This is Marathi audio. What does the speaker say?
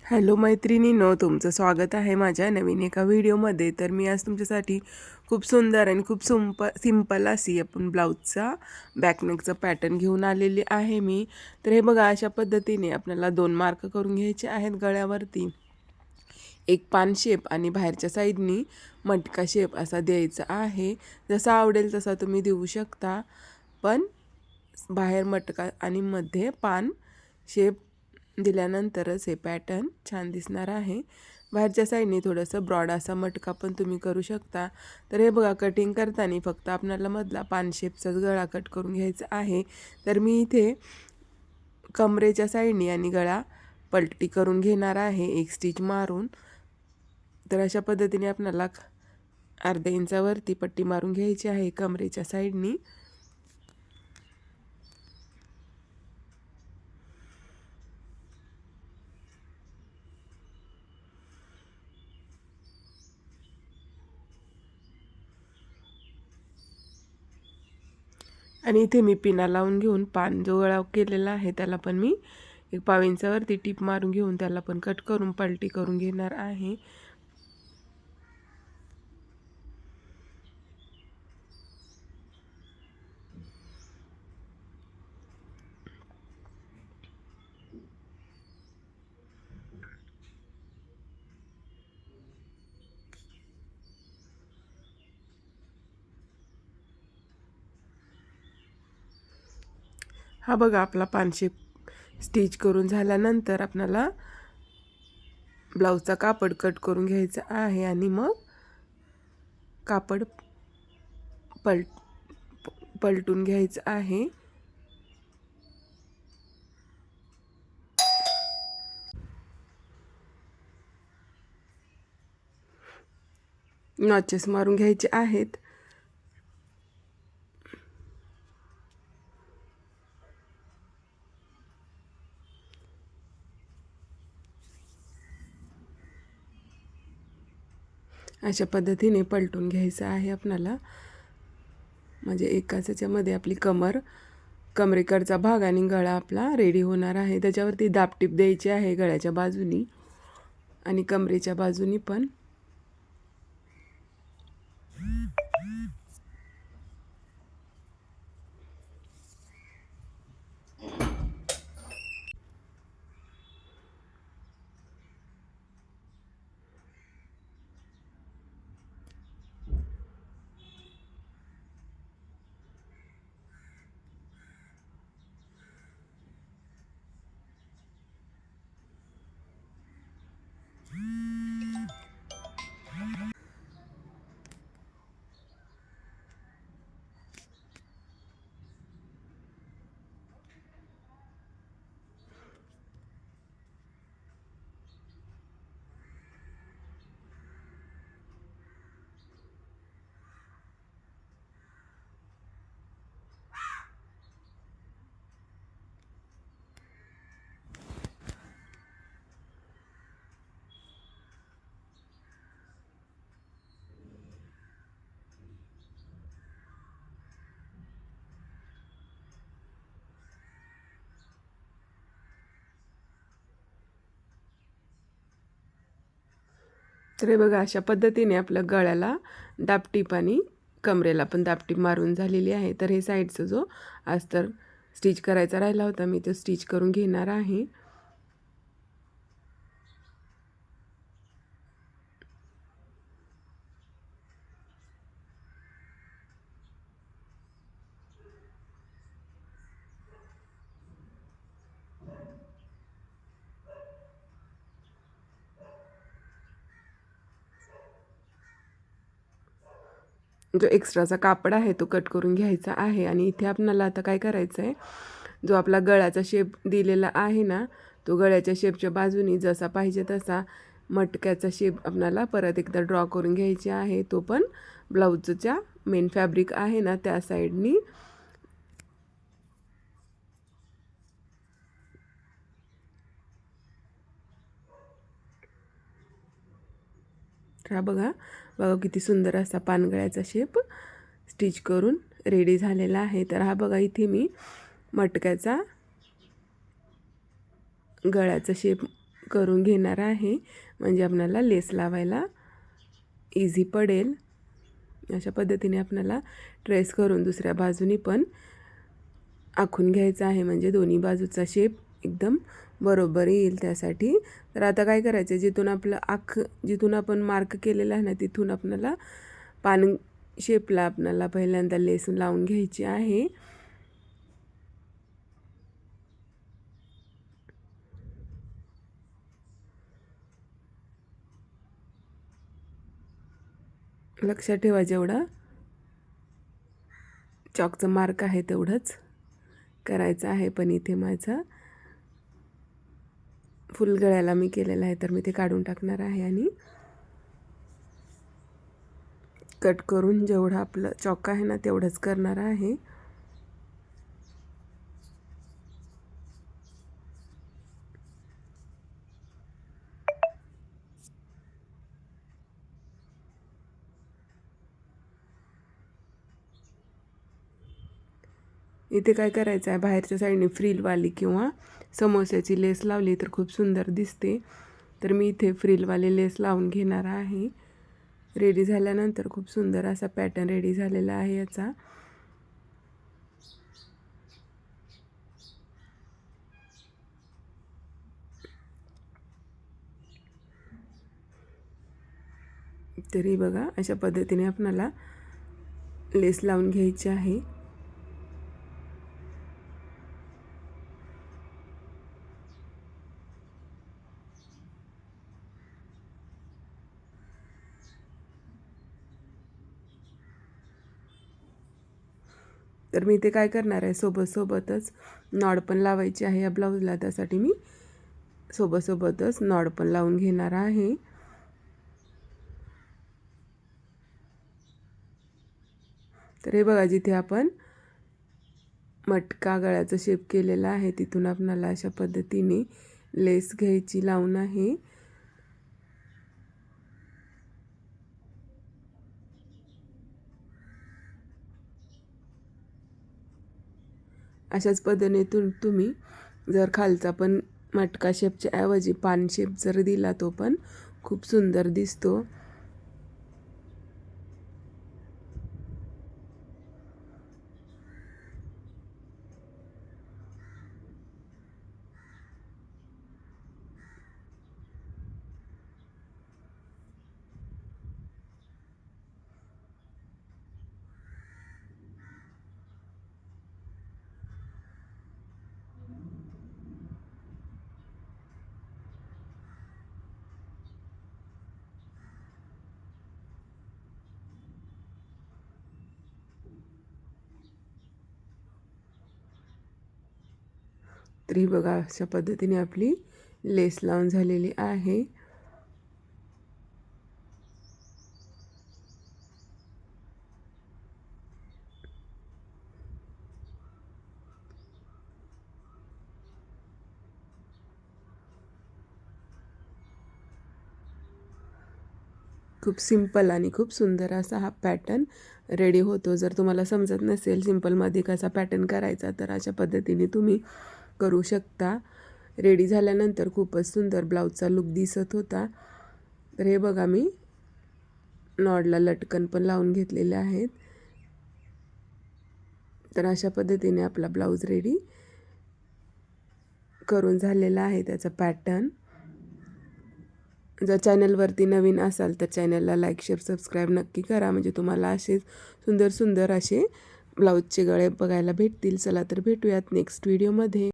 हॅलो मैत्रिणींनो, तुमचं स्वागत आहे माझ्या नवीन एका व्हिडिओमध्ये. तर मी आज तुमच्यासाठी खूप सुंदर आणि खूप सिंपल अशी आपण ब्लाऊजचा बॅकनेकचा पॅटर्न घेऊन आलेली आहे मी. तर हे बघा, अशा पद्धतीने आपल्याला 2 मार्क करून घ्यायचे आहेत गळ्यावरती. एक पान शेप आणि बाहेरच्या साईडनी मटका शेप असा द्यायचा आहे. जसा आवडेल तसा तुम्ही देऊ शकता, पण बाहेर मटका आणि मध्ये पान शेप दिल्यानंतरच हे पॅटर्न छान दिसणार आहे. बाहेरच्या साईडने थोडंसं ब्रॉड असा मटका पण तुम्ही करू शकता. तर हे बघा, कटिंग करताना फक्त आपल्याला मधला पान शेपचाच गळा कट करून घ्यायचा आहे. तर मी इथे कमरेच्या साईडने आणि गळा पलटी करून घेणार आहे एक स्टिच मारून. तर अशा पद्धतीने आपल्याला अर्ध्या इंचावरती पट्टी मारून घ्यायची आहे कमरेच्या साईडनी. आणि इथे मी पिना लावून घेऊन पान जो गळा केलेला आहे त्याला पण मी एक पाव इंचावरती टीप मारून घेऊन त्याला पण कट करून पलटी करून घेणार आहे. हा बघा, आपला पानशेप स्टिच करून झाल्यानंतर आपल्याला ब्लाऊजचा कापड कट करून घ्यायचा आहे आणि मग कापड पलटून घ्यायचं आहे. नॉचेस मारून घ्यायचे आहेत. अशा पद्धतीने पलटून घ्यायचं आहे आपल्याला. म्हणजे एकाच ह्याच्यामध्ये आपली कमरेकडचा भाग आणि गळा आपला रेडी होणार आहे. त्याच्यावरती दाबटीप द्यायची आहे गळ्याच्या बाजूनी आणि कमरेच्या बाजूनी पण. तर हे बघा, अशा पद्धतीने आपल्या गळ्याला दाबटीप आणि कमरेला पण दाबटीप मारून झालेली आहे. तर हे साईडचा जो अस्तर स्टिच करायचा राहिला होता मी तो स्टिच करून घेणार आहे. जो एक्स्ट्राचा कापड आहे तो कट करून घ्यायचा आहे. आणि इथे आपल्याला आता काय करायचं आहे, जो आपला गळ्याचा शेप दिलेला आहे ना, तो गळ्याच्या शेपच्या बाजूनी जसा पाहिजे तसा मटक्याचा शेप आपल्याला परत एकदा ड्रॉ करून घ्यायची आहे. तो पण ब्लाऊजच्या मेन फॅब्रिक आहे ना त्या साईडनी. हा बघा बघा, किती सुंदर असा पानगळ्याचा शेप स्टिच करून रेडी झालेला आहे. तर हा बघा, इथे मी मटक्याचा गळ्याचा शेप करून घेणार आहे, म्हणजे आपल्याला लेस लावायला इझी पडेल. अशा पद्धतीने आपल्याला ट्रेस करून दुसऱ्या बाजूनी पण आखून घ्यायचं आहे, म्हणजे दोन्ही बाजूचा शेप एकदम बरोबर येईल त्यासाठी. तर आता काय करायचं, जिथून आपण मार्क केलेला आहे ना, तिथून आपल्याला पान शेपला आपल्याला पहिल्यांदा लेस लावून घ्यायची आहे. लक्षात ठेवा, जेवढा चॉकचा मार्क आहे तेवढंच करायचं आहे. पण इथे माझा फुल गळ्याला मी केलेला आहे, तर मी ते काढून टाकणार आहे आणि कट करून जेवढं आपलं चॉक आहे ना तेवढंच करणार आहे. इथे काय करायचं आहे, बाहेरच्या साईडने फ्रिलवाली किंवा समोस्याची लेस लावली तर खूप सुंदर दिसते. तर मी इथे फ्रिलवाली लेस लावून घेणार आहे. रेडी झाल्यानंतर खूप सुंदर असा पॅटर्न रेडी झालेला आहे याचा. तरी बघा, अशा पद्धतीने आपल्याला लेस लावून घ्यायची आहे. तर मी इथे काय करणार आहे, सोबतच नॉड पण लावायची आहे या ब्लाऊजला. त्यासाठी मी सोबतच नॉड पण लावून घेणार आहे. तर हे बघा, जिथे आपण मटका गळ्याचा शेप केलेला आहे तिथून आपल्याला अशा पद्धतीने लेस घ्यायची लावून आहे. अशाच पद्धतीने तुम्ही जर खालचा पण मटका शेपच्या ऐवजी पान शेप जर दिला तो पण खूप सुंदर दिसतो. तरी बघा, अशा पद्धतीने आपली लेस लावून झालेली आहे. खूप सिंपल आणि खूप सुंदर असा हा पॅटर्न रेडी होतो. जर तुम्हाला समजत नसेल सिंपलमध्ये कसा पॅटर्न करायचा, तर अशा पद्धतीने तुम्ही करू शकता. रेडी झाल्यानंतर खूपच सुंदर ब्लाऊजचा लुक दिसत होता. तर हे बघा, मी नॉडला लटकन पण लावून घेतलेले आहेत. तर अशा पद्धतीने आपला ब्लाऊज रेडी करून झालेला आहे त्याचा पॅटर्न. जर चॅनलवरती नवीन असाल तर चॅनलला लाईक, शेअर, सबस्क्राईब नक्की करा, म्हणजे तुम्हाला असे सुंदर असे ब्लाऊजचे गळे बघायला भेटतील. चला तर भेटूयात नेक्स्ट व्हिडिओमध्ये.